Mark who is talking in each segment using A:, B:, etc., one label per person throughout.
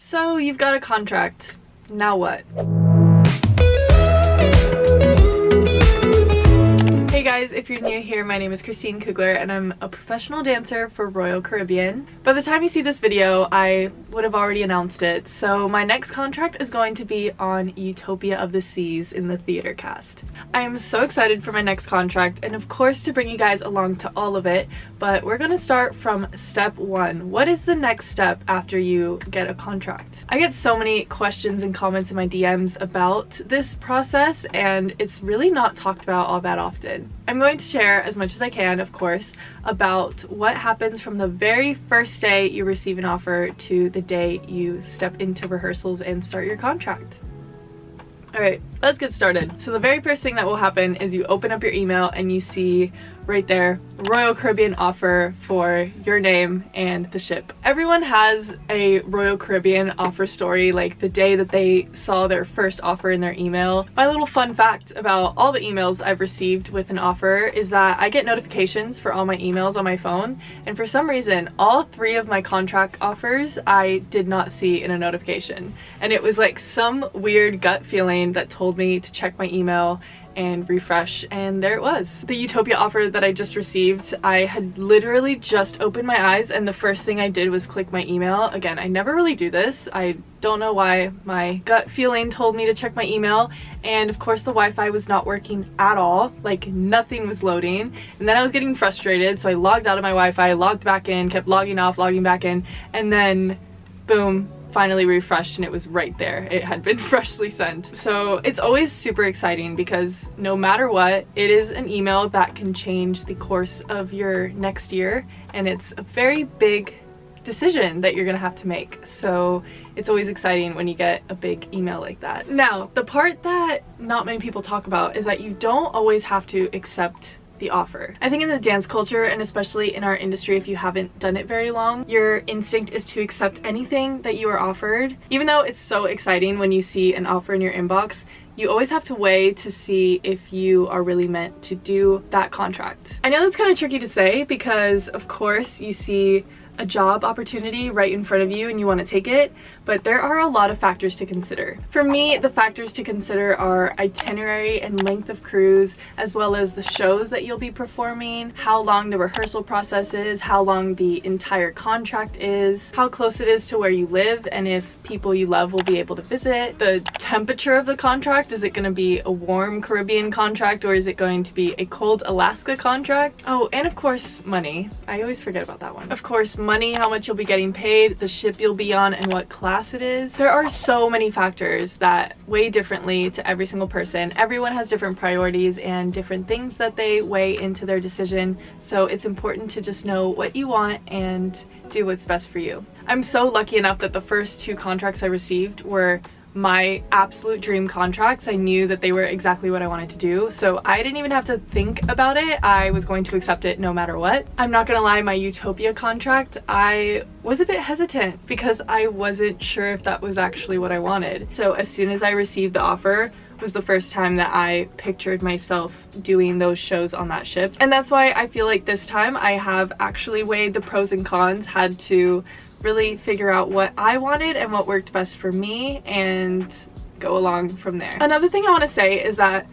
A: So you've got a contract. Now what? Hey guys, if you're new here, my name is Kristine Kugler and I'm a professional dancer for Royal Caribbean. By the time you see this video, I would have already announced it. So my next contract is going to be on Utopia of the Seas in the theater cast. I am so excited for my next contract and of course to bring you guys along to all of it, but we're gonna start from step one. What is the next step after you get a contract? I get so many questions and comments in my DMs about this process and it's really not talked about all that often. I'm going to share as much as I can, of course, about what happens from the very first day you receive an offer to the day you step into rehearsals and start your contract. Alright, let's get started. So the very first thing that will happen is you open up your email and you see right there, Royal Caribbean offer for your name and the ship. Everyone has a Royal Caribbean offer story, like the day that they saw their first offer in their email. My little fun fact about all the emails I've received with an offer is that I get notifications for all my emails on my phone, and for some reason, all 3 of my contract offers I did not see in a notification. And it was like some weird gut feeling that told me to check my email and refresh, and there it was. The Utopia offer that I just received, I had literally just opened my eyes and the first thing I did was click my email. Again, I never really do this. I don't know why. My gut feeling told me to check my email, and of course the Wi-Fi was not working at all. Like nothing was loading, and then I was getting frustrated, so I logged out of my Wi-Fi, logged back in, kept logging off, logging back in, and then boom, finally refreshed and it was right there. It had been freshly sent. So it's always super exciting because no matter what, it is an email that can change the course of your next year, and it's a very big decision that you're gonna have to make. So it's always exciting when you get a big email like that. Now, the part that not many people talk about is that you don't always have to accept the offer. I think in the dance culture, and especially in our industry, if you haven't done it very long, your instinct is to accept anything that you are offered. Even though it's so exciting when you see an offer in your inbox, you always have to weigh to see if you are really meant to do that contract. I know that's kind of tricky to say because of course you see a job opportunity right in front of you and you want to take it, but there are a lot of factors to consider. For me, the factors to consider are itinerary and length of cruise, as well as the shows that you'll be performing, how long the rehearsal process is, how long the entire contract is, how close it is to where you live, and if people you love will be able to visit, the temperature of the contract. Is it going to be a warm Caribbean contract or is it going to be a cold Alaska contract? Oh, and of course money. I always forget about that one. Of course, money, how much you'll be getting paid, the ship you'll be on, and what class it is. There are so many factors that weigh differently to every single person. Everyone has different priorities and different things that they weigh into their decision, so it's important to just know what you want and do what's best for you. I'm so lucky enough that the first 2 contracts I received were my absolute dream contracts. I knew that they were exactly what I wanted to do, so I didn't even have to think about it. I was going to accept it no matter what. I'm not gonna lie, my Utopia contract, I was a bit hesitant because I wasn't sure if that was actually what I wanted. So as soon as I received the offer was the first time that I pictured myself doing those shows on that ship. And that's why I feel like this time I have actually weighed the pros and cons, had to really figure out what I wanted and what worked best for me and go along from there. Another thing I want to say is that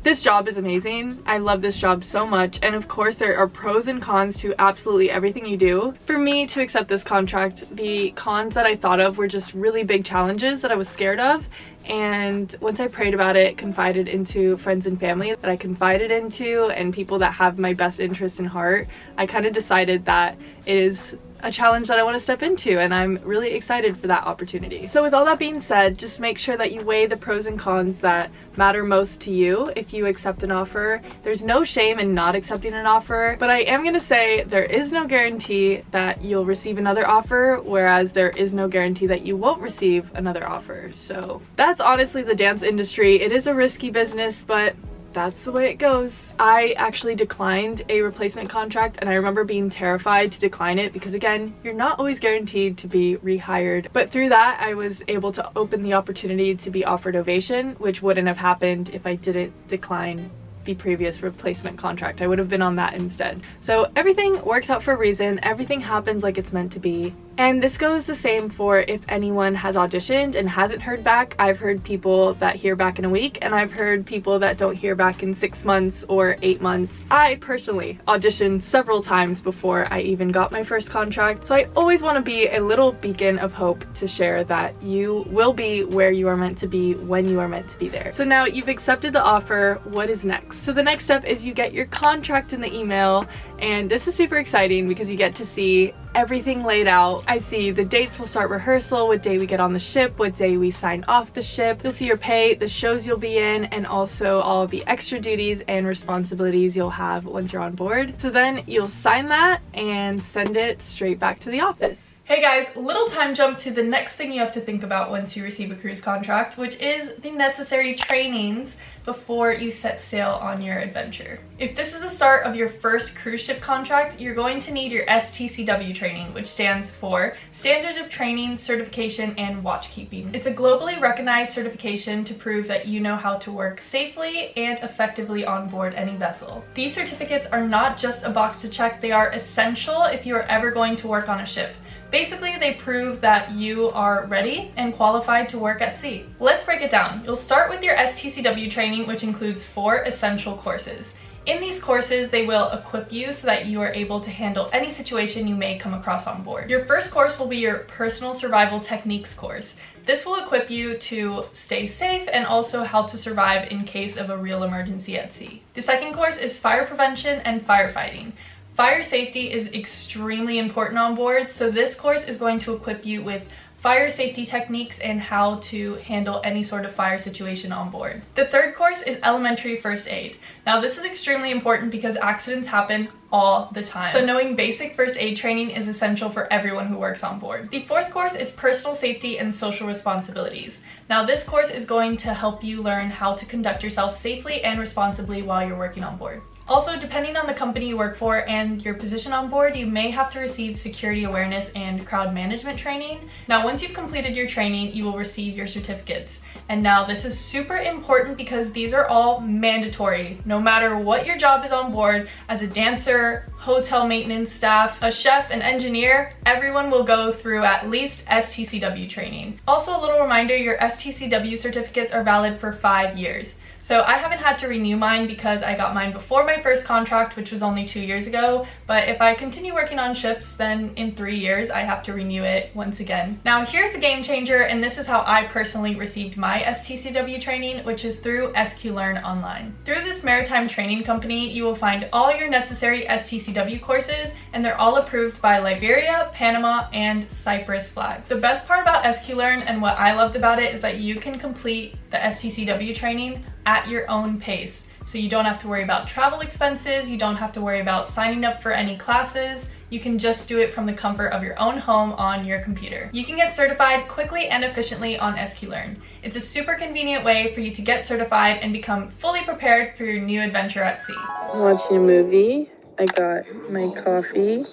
A: this job is amazing. I love this job so much, and of course there are pros and cons to absolutely everything you do. For me to accept this contract, the cons that I thought of were just really big challenges that I was scared of, and once I prayed about it, confided into friends and family that I confided into and people that have my best interest in heart, I kind of decided that it is a challenge that I want to step into, and I'm really excited for that opportunity. So with all that being said, just make sure that you weigh the pros and cons that matter most to you if you accept an offer. There's no shame in not accepting an offer, but I am going to say there is no guarantee that you'll receive another offer, whereas there is no guarantee that you won't receive another offer. So that's honestly the dance industry. It is a risky business, but that's the way it goes. I actually declined a replacement contract, and I remember being terrified to decline it because again, you're not always guaranteed to be rehired. But through that, I was able to open the opportunity to be offered Ovation, which wouldn't have happened if I didn't decline the previous replacement contract. I would have been on that instead. So everything works out for a reason. Everything happens like it's meant to be. And this goes the same for if anyone has auditioned and hasn't heard back. I've heard people that hear back in a week, and I've heard people that don't hear back in 6 months or 8 months. I personally auditioned several times before I even got my first contract, so I always want to be a little beacon of hope to share that you will be where you are meant to be when you are meant to be there. So now you've accepted the offer, what is next? So the next step is you get your contract in the email, and this is super exciting because you get to see everything laid out. I see the dates we'll start rehearsal, what day we get on the ship, what day we sign off the ship. You'll see your pay, the shows you'll be in, and also all of the extra duties and responsibilities you'll have once you're on board. So then you'll sign that and send it straight back to the office. Hey guys, little time jump to the next thing you have to think about once you receive a cruise contract, which is the necessary trainings before you set sail on your adventure. If this is the start of your first cruise ship contract, you're going to need your STCW training, which stands for Standards of Training, Certification, and Watchkeeping. It's a globally recognized certification to prove that you know how to work safely and effectively on board any vessel. These certificates are not just a box to check, they are essential if you are ever going to work on a ship. Basically, they prove that you are ready and qualified to work at sea. Let's break it down. You'll start with your STCW training, which includes 4 essential courses. In these courses, they will equip you so that you are able to handle any situation you may come across on board. Your first course will be your Personal Survival Techniques course. This will equip you to stay safe and also how to survive in case of a real emergency at sea. The second course is Fire Prevention and Firefighting. Fire safety is extremely important on board, so this course is going to equip you with fire safety techniques and how to handle any sort of fire situation on board. The third course is Elementary First Aid. Now this is extremely important because accidents happen all the time. So knowing basic first aid training is essential for everyone who works on board. The fourth course is Personal Safety and Social Responsibilities. Now this course is going to help you learn how to conduct yourself safely and responsibly while you're working on board. Also, depending on the company you work for and your position on board, you may have to receive security awareness and crowd management training. Now, once you've completed your training, you will receive your certificates. And now this is super important because these are all mandatory. No matter what your job is on board, as a dancer, hotel maintenance staff, a chef, an engineer, everyone will go through at least STCW training. Also, a little reminder, your STCW certificates are valid for 5 years. So I haven't had to renew mine because I got mine before my first contract, which was only 2 years ago. But if I continue working on ships, then in 3 years, I have to renew it once again. Now here's the game changer, and this is how I personally received my STCW training, which is through SQLearn online. Through this maritime training company, you will find all your necessary STCW courses, and they're all approved by Liberia, Panama, and Cyprus flags. The best part about SQLearn and what I loved about it is that you can complete the STCW training at your own pace. So you don't have to worry about travel expenses, you don't have to worry about signing up for any classes. You can just do it from the comfort of your own home on your computer. You can get certified quickly and efficiently on SQLearn. It's a super convenient way for you to get certified and become fully prepared for your new adventure at sea.
B: I'm watching a movie. I got my coffee,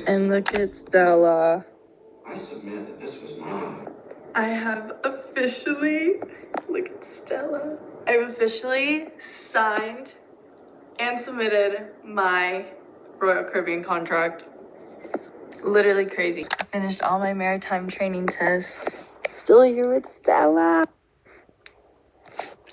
B: and look at Stella.
C: I submit that this was mine.
A: I have officially, look at Stella. I've officially signed and submitted my Royal Caribbean contract. Literally crazy.
B: I finished all my maritime training tests. Still here with Stella.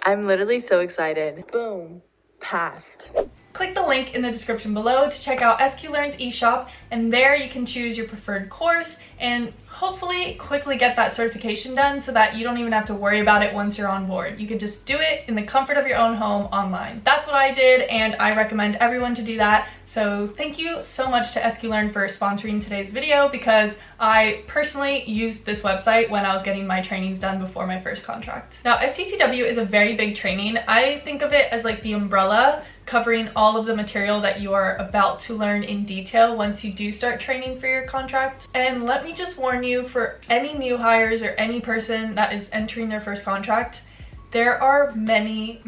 B: I'm literally so excited. Boom. Passed.
A: Click the link in the description below to check out SQLearn's eShop, and there you can choose your preferred course and hopefully quickly get that certification done so that you don't even have to worry about it once you're on board. You can just do it in the comfort of your own home online. That's what I did, and I recommend everyone to do that. So thank you so much to SQLearn for sponsoring today's video, because I personally used this website when I was getting my trainings done before my first contract. Now, STCW is a very big training. I think of it as like the umbrella covering all of the material that you are about to learn in detail once you do start training for your contract. And let me just warn you, for any new hires or any person that is entering their first contract, there are many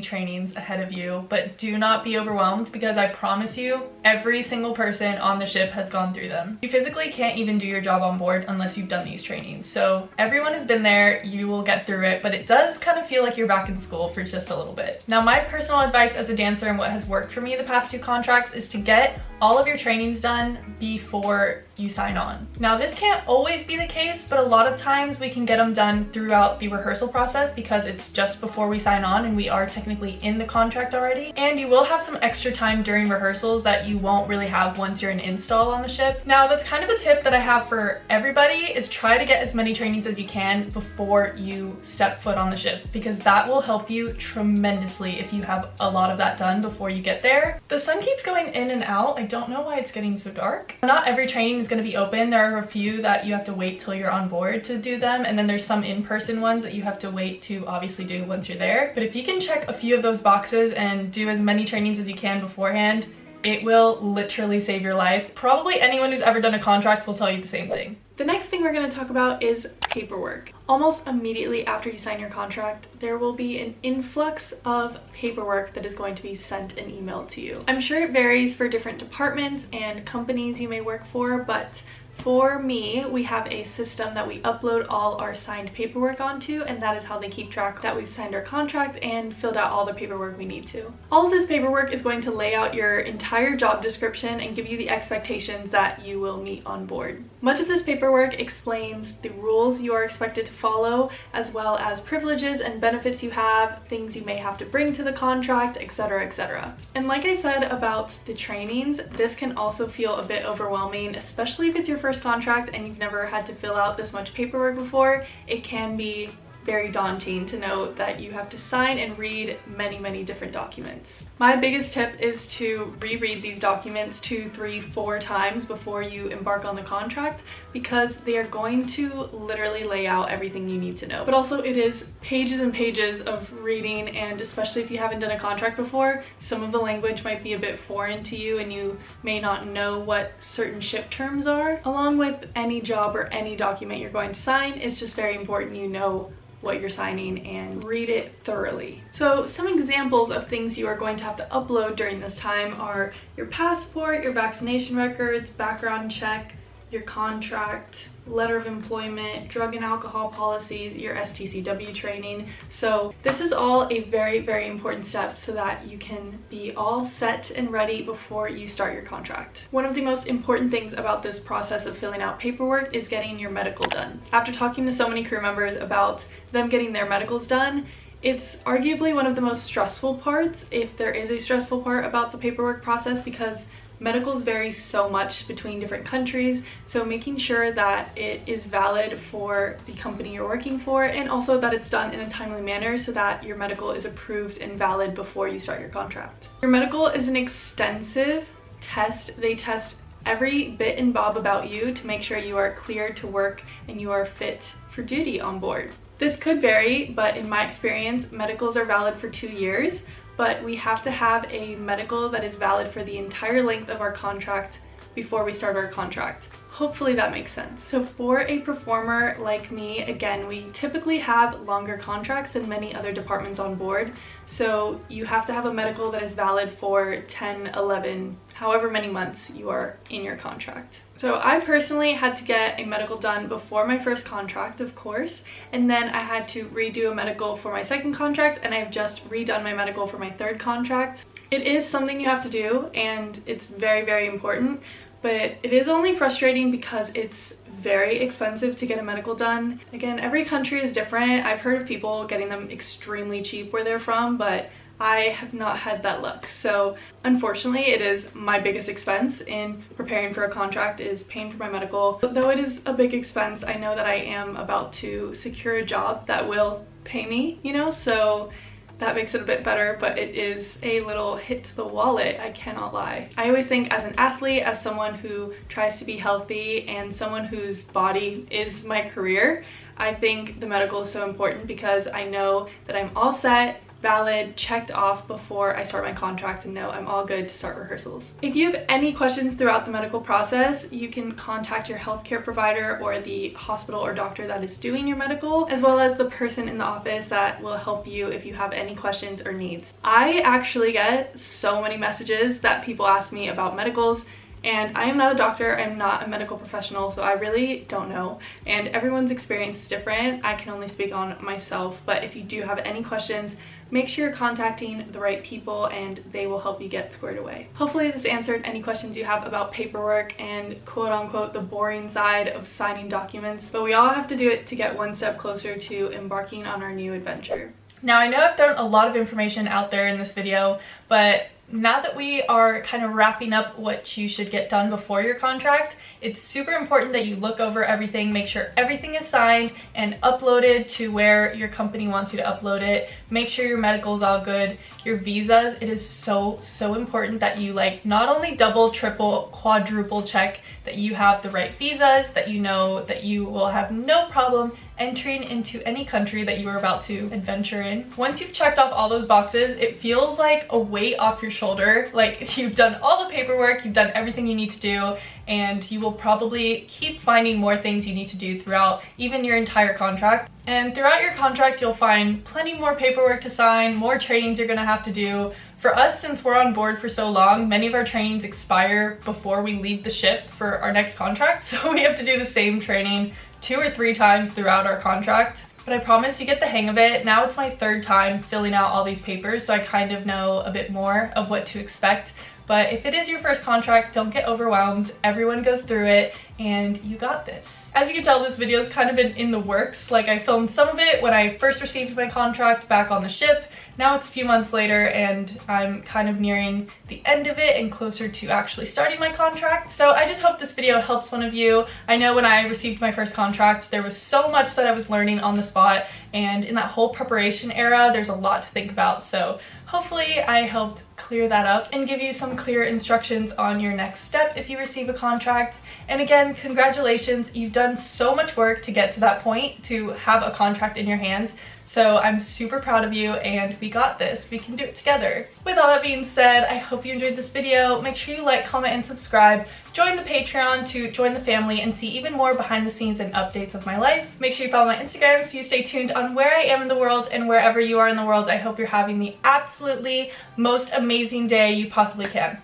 A: trainings ahead of you, but do not be overwhelmed, because I promise you, every single person on the ship has gone through them. You physically can't even do your job on board unless you've done these trainings. So everyone has been there, you will get through it, but it does kind of feel like you're back in school for just a little bit. Now, my personal advice as a dancer and what has worked for me the past 2 contracts is to get all of your trainings done before you sign on. Now this can't always be the case, but a lot of times we can get them done throughout the rehearsal process because it's just before we sign on and we are technically in the contract already. And you will have some extra time during rehearsals that you won't really have once you're in install on the ship. Now that's kind of a tip that I have for everybody, is try to get as many trainings as you can before you step foot on the ship, because that will help you tremendously if you have a lot of that done before you get there. The sun keeps going in and out. I don't know why it's getting so dark. Not every training is going to be open. There are a few that you have to wait till you're on board to do them, and then there's some in-person ones that you have to wait to obviously do once you're there. But if you can check a few of those boxes and do as many trainings as you can beforehand, it will literally save your life. Probably anyone who's ever done a contract will tell you the same thing. The next thing we're going to talk about is paperwork. Almost immediately after you sign your contract, there will be an influx of paperwork that is going to be sent and emailed to you. I'm sure it varies for different departments and companies you may work for, but for me, we have a system that we upload all our signed paperwork onto, and that is how they keep track that we've signed our contract and filled out all the paperwork we need to. All of this paperwork is going to lay out your entire job description and give you the expectations that you will meet on board. Much of this paperwork explains the rules you are expected to follow, as well as privileges and benefits you have, things you may have to bring to the contract, etc., etc. And like I said about the trainings, this can also feel a bit overwhelming, especially if it's your first contract and you've never had to fill out this much paperwork before. It can be very daunting to know that you have to sign and read many different documents. My biggest tip is to reread these documents 2, 3, 4 times before you embark on the contract, because they are going to literally lay out everything you need to know. But also it is pages and pages of reading, and especially if you haven't done a contract before, some of the language might be a bit foreign to you and you may not know what certain ship terms are. Along with any job or any document you're going to sign, it's just very important you know what you're signing and read it thoroughly. So some examples of things you are going to have to upload during this time are your passport, your vaccination records, background check, your contract, letter of employment, drug and alcohol policies, your STCW training. So this is all a very important step so that you can be all set and ready before you start your contract. One of the most important things about this process of filling out paperwork is getting your medical done. After talking to so many crew members about them getting their medicals done, it's arguably one of the most stressful parts, if there is a stressful part about the paperwork process, because medicals vary so much between different countries, so making sure that it is valid for the company you're working for, and also that it's done in a timely manner so that your medical is approved and valid before you start your contract. Your medical is an extensive test. They test every bit and bob about you to make sure you are cleared to work and you are fit for duty on board. This could vary, but in my experience, medicals are valid for 2 years, but we have to have a medical that is valid for the entire length of our contract before we start our contract. Hopefully that makes sense. So for a performer like me, again, we typically have longer contracts than many other departments on board. So you have to have a medical that is valid for 10, 11, however many months you are in your contract. So I personally had to get a medical done before my first contract, of course, and then I had to redo a medical for my second contract, and I've just redone my medical for my third contract. It is something you have to do, and it's very important, but it is only frustrating because it's very expensive to get a medical done. Again, every country is different. I've heard of people getting them extremely cheap where they're from, but I have not had that luck. So unfortunately, it is my biggest expense in preparing for a contract, is paying for my medical. Though it is a big expense, I know that I am about to secure a job that will pay me, you know, so that makes it a bit better, but it is a little hit to the wallet, I cannot lie. I always think, as an athlete, as someone who tries to be healthy and someone whose body is my career, I think the medical is so important because I know that I'm all set, valid, checked off before I start my contract, and know I'm all good to start rehearsals. If you have any questions throughout the medical process, you can contact your healthcare provider or the hospital or doctor that is doing your medical, as well as the person in the office that will help you if you have any questions or needs. I actually get so many messages that people ask me about medicals, And I am not a doctor, I'm not a medical professional, so I really don't know. And everyone's experience is different. I can only speak on myself, but if you do have any questions, make sure you're contacting the right people and they will help you get squared away. Hopefully this answered any questions you have about paperwork and quote unquote the boring side of signing documents, but we all have to do it to get one step closer to embarking on our new adventure. Now I know I've thrown a lot of information out there in this video, but now that we are kind of wrapping up what you should get done before your contract, it's super important that you look over everything, make sure everything is signed and uploaded to where your company wants you to upload it. Make sure your medical is all good. Your visas, it is so important that you like not only double, triple, quadruple check that you have the right visas, that you know that you will have no problem entering into any country that you are about to adventure in. Once you've checked off all those boxes, it feels like a weight off your shoulder. Like you've done all the paperwork, you've done everything you need to do, and you will probably keep finding more things you need to do throughout even your entire contract. And throughout your contract, you'll find plenty more paperwork to sign, more trainings you're gonna have to do. For us, since we're on board for so long, many of our trainings expire before we leave the ship for our next contract, so we have to do the same training 2 or 3 times throughout our contract. But I promise you get the hang of it. Now it's my 3rd time filling out all these papers, so I kind of know a bit more of what to expect. But if it is your first contract, don't get overwhelmed. Everyone goes through it and you got this. As you can tell, this video's kind of been in the works. Like I filmed some of it when I first received my contract back on the ship. Now it's a few months later and I'm kind of nearing the end of it and closer to actually starting my contract. So I just hope this video helps one of you. I know when I received my first contract, there was so much that I was learning on the spot, and in that whole preparation era, there's a lot to think about. So hopefully I helped clear that up and give you some clear instructions on your next step if you receive a contract. And again, congratulations, you've done so much work to get to that point, to have a contract in your hands. So I'm super proud of you and we got this. We can do it together. With all that being said, I hope you enjoyed this video. Make sure you like, comment, and subscribe. Join the Patreon to join the family and see even more behind the scenes and updates of my life. Make sure you follow my Instagram so you stay tuned on where I am in the world, and wherever you are in the world, I hope you're having the absolutely most amazing day you possibly can.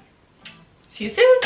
A: See you soon!